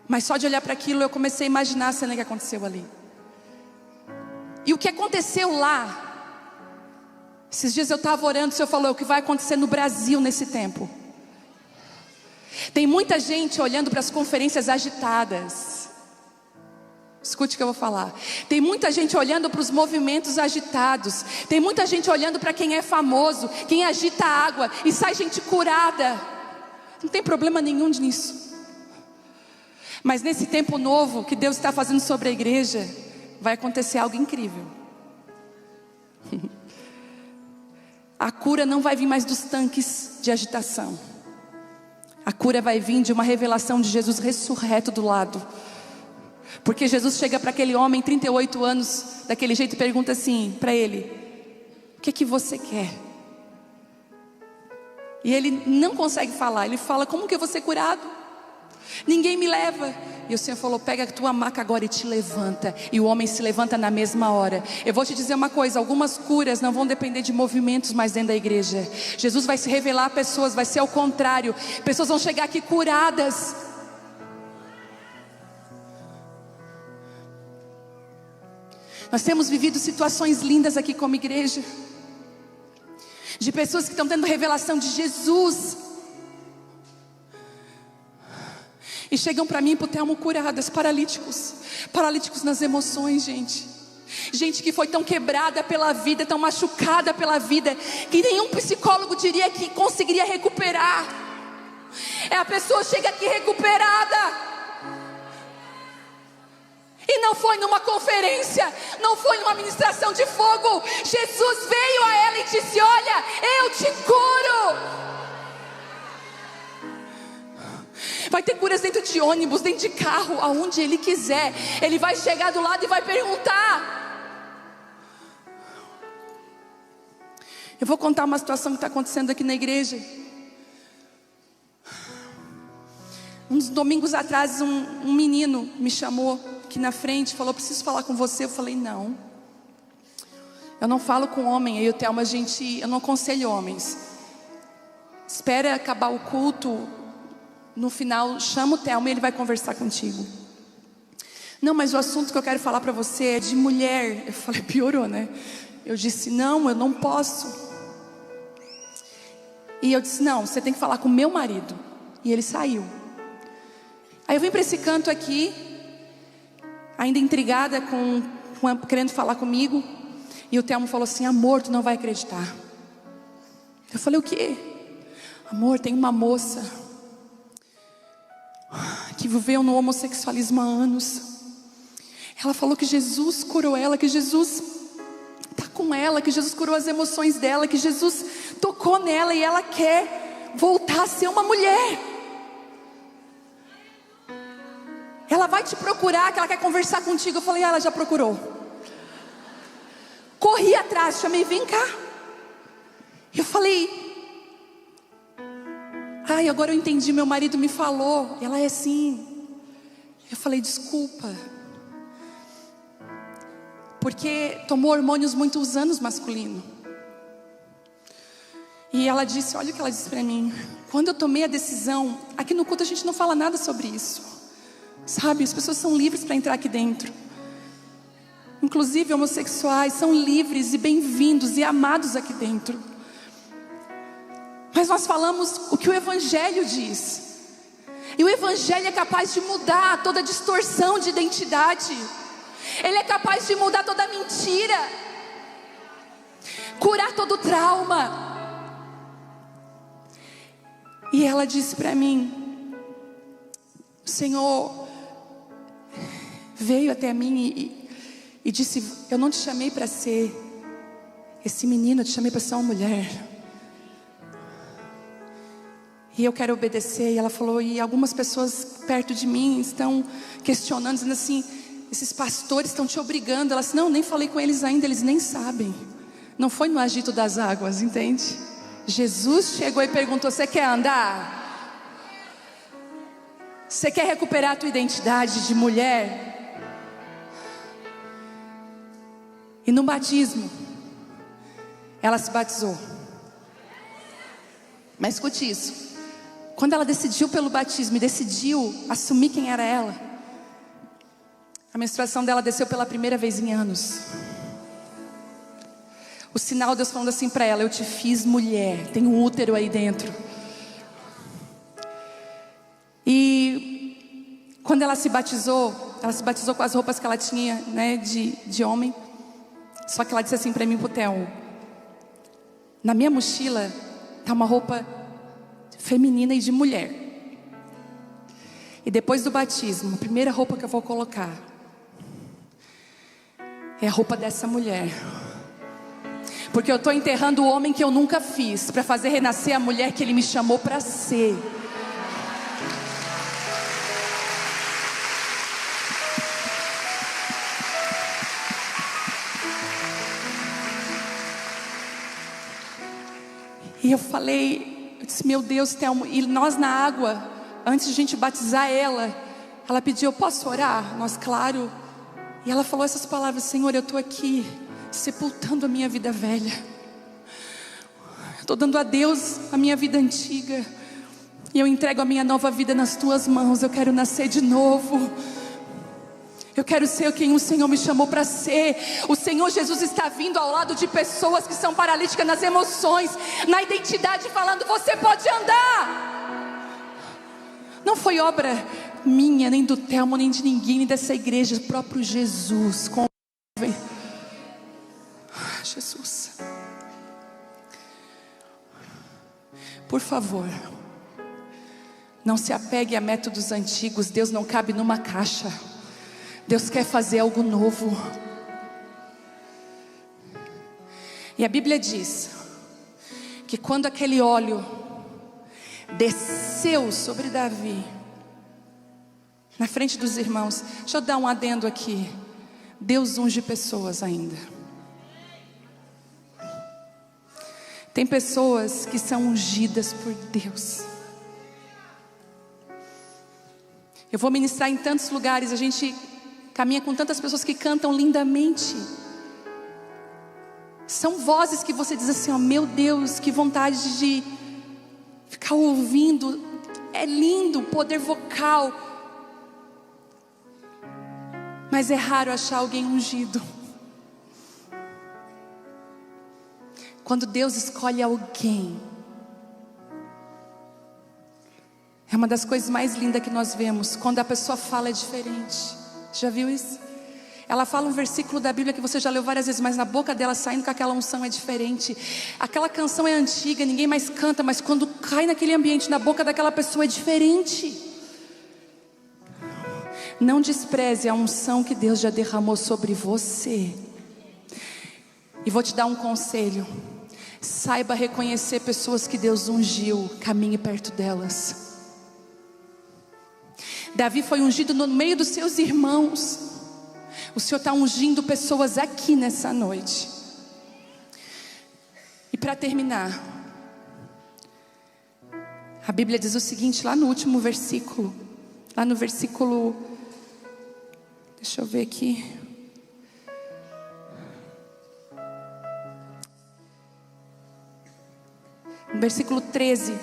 Mas só de olhar para aquilo eu comecei a imaginar a cena que aconteceu ali. E o que aconteceu lá, esses dias eu estava orando, o Senhor falou: o que vai acontecer no Brasil nesse tempo. Tem muita gente olhando para as conferências agitadas. Escute o que eu vou falar. Tem muita gente olhando para os movimentos agitados. Tem muita gente olhando para quem é famoso, quem agita a água e sai gente curada. Não tem problema nenhum nisso. Mas nesse tempo novo que Deus está fazendo sobre a igreja, vai acontecer algo incrível. A cura não vai vir mais dos tanques de agitação. A cura vai vir de uma revelação de Jesus ressurreto do lado. Porque Jesus chega para aquele homem, 38 anos, daquele jeito, e pergunta assim para ele: o que é que você quer? E ele não consegue falar. Ele fala: como que eu vou ser curado? Ninguém me leva. E o Senhor falou: pega a tua maca agora e te levanta. E o homem se levanta na mesma hora. Eu vou te dizer uma coisa: algumas curas não vão depender de movimentos mais dentro da igreja. Jesus vai se revelar a pessoas, vai ser ao contrário. Pessoas vão chegar aqui curadas. Nós temos vivido situações lindas aqui como igreja, de pessoas que estão tendo revelação de Jesus, e chegam para mim e para o Telmo curadas, paralíticos nas emoções, gente que foi tão quebrada pela vida, tão machucada pela vida, que nenhum psicólogo diria que conseguiria recuperar. A pessoa chega aqui recuperada. E não foi numa conferência, não foi numa ministração de fogo. Jesus veio a ela e disse: olha, eu te curo. Vai ter curas dentro de ônibus, dentro de carro, aonde Ele quiser. Ele vai chegar do lado e vai perguntar. Eu vou contar uma situação que está acontecendo aqui na igreja. Uns domingos atrás, um menino me chamou aqui na frente, falou: preciso falar com você. Eu falei: não, eu não falo com homem. Aí o Telmo, eu não aconselho homens. Espera acabar o culto, no final chama o Telmo e ele vai conversar contigo. Não, mas o assunto que eu quero falar para você é de mulher. Eu falei: piorou, né? Eu disse: não, eu não posso. E eu disse: não, você tem que falar com o meu marido. E ele saiu. Aí eu vim para esse canto aqui, ainda intrigada, querendo falar comigo. E o Telmo falou assim: amor, tu não vai acreditar. Eu falei: o quê? Amor, tem uma moça que viveu no homossexualismo há anos. Ela falou que Jesus curou ela, que Jesus está com ela, que Jesus curou as emoções dela, que Jesus tocou nela e ela quer voltar a ser uma mulher. Ela vai te procurar, que ela quer conversar contigo. Eu falei: ela já procurou. Corri atrás, chamei: vem cá. Eu falei: ai, agora eu entendi, meu marido me falou. Ela é assim. Eu falei: desculpa, porque tomou hormônios muitos anos masculino. E ela disse, olha o que ela disse para mim: quando eu tomei a decisão, aqui no culto a gente não fala nada sobre isso, sabe, as pessoas são livres para entrar aqui dentro. Inclusive homossexuais são livres e bem-vindos e amados aqui dentro. Mas nós falamos o que o Evangelho diz. E o Evangelho é capaz de mudar toda distorção de identidade. Ele é capaz de mudar toda mentira, curar todo trauma. E ela disse para mim: o Senhor veio até mim e disse: eu não te chamei para ser esse menino, eu te chamei para ser uma mulher. E eu quero obedecer. E ela falou: e algumas pessoas perto de mim estão questionando, dizendo assim: esses pastores estão te obrigando. Ela disse: não, nem falei com eles ainda, eles nem sabem. Não foi no agito das águas, entende? Jesus chegou e perguntou: você quer andar? Você quer recuperar a tua identidade de mulher? E no batismo, ela se batizou. Mas escute isso: quando ela decidiu pelo batismo e decidiu assumir quem era ela, a menstruação dela desceu pela primeira vez em anos. O sinal, Deus falando assim para ela: eu te fiz mulher, tem um útero aí dentro. E quando ela se batizou com as roupas que ela tinha, né, de homem. Só que ela disse assim para mim, pro Theo: na minha mochila tá uma roupa feminina e de mulher. E depois do batismo, a primeira roupa que eu vou colocar é a roupa dessa mulher. Porque eu estou enterrando o homem que eu nunca fiz, para fazer renascer a mulher que Ele me chamou para ser. E eu disse, meu Deus, Thelma, e nós na água, antes de a gente batizar ela pediu, eu posso orar? Nós, claro. E ela falou essas palavras, Senhor, eu estou aqui, sepultando a minha vida velha. Estou dando a Deus a minha vida antiga, e eu entrego a minha nova vida nas Tuas mãos. Eu quero nascer de novo. Eu quero ser quem o Senhor me chamou para ser. O Senhor Jesus está vindo ao lado de pessoas que são paralíticas nas emoções, na identidade, falando, você pode andar. Não foi obra minha, nem do Thelma, nem de ninguém, nem dessa igreja. O próprio Jesus. Jesus, por favor, não se apegue a métodos antigos. Deus não cabe numa caixa. Deus quer fazer algo novo. E a Bíblia diz que quando aquele óleo desceu sobre Davi, na frente dos irmãos, deixa eu dar um adendo aqui, Deus unge pessoas ainda. Tem pessoas que são ungidas por Deus. Eu vou ministrar em tantos lugares, a gente caminha com tantas pessoas que cantam lindamente. São vozes que você diz assim, ó, meu Deus, que vontade de ficar ouvindo. É lindo o poder vocal. Mas é raro achar alguém ungido. Quando Deus escolhe alguém, é uma das coisas mais lindas que nós vemos. Quando a pessoa fala é diferente. Já viu isso? Ela fala um versículo da Bíblia que você já leu várias vezes, mas na boca dela saindo com aquela unção é diferente. Aquela canção é antiga, ninguém mais canta, mas quando cai naquele ambiente, na boca daquela pessoa é diferente. Não despreze a unção que Deus já derramou sobre você. E vou te dar um conselho. Saiba reconhecer pessoas que Deus ungiu, caminhe perto delas. Davi foi ungido no meio dos seus irmãos. O Senhor está ungindo pessoas aqui nessa noite. E para terminar, a Bíblia diz o seguinte, lá no último versículo, lá no versículo, deixa eu ver aqui, no versículo 13,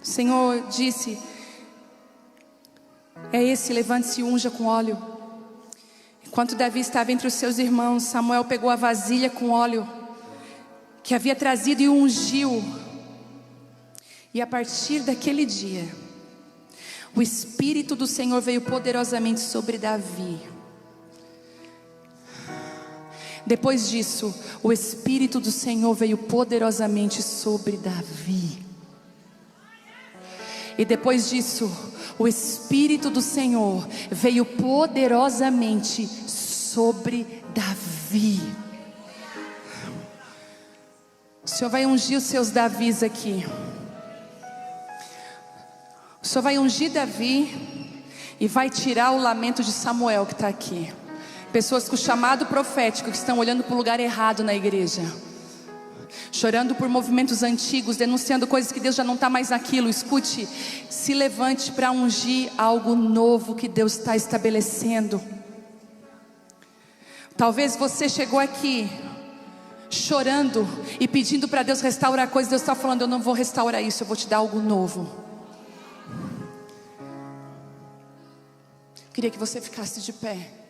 o Senhor disse, é esse, levante-se e unja com óleo. Enquanto Davi estava entre os seus irmãos, Samuel pegou a vasilha com óleo que havia trazido e o ungiu. E a partir daquele dia, o Espírito do Senhor veio poderosamente sobre Davi. Depois disso, o Espírito do Senhor veio poderosamente sobre Davi. E depois disso, o Espírito do Senhor veio poderosamente sobre Davi. O Senhor vai ungir os seus Davis aqui. O Senhor vai ungir Davi e vai tirar o lamento de Samuel que está aqui. Pessoas com chamado profético que estão olhando para o lugar errado na igreja, chorando por movimentos antigos, denunciando coisas que Deus já não está mais naquilo. Escute, se levante para ungir algo novo que Deus está estabelecendo. Talvez você chegou aqui chorando e pedindo para Deus restaurar coisas. Deus está falando, eu não vou restaurar isso, eu vou te dar algo novo. Queria que você ficasse de pé.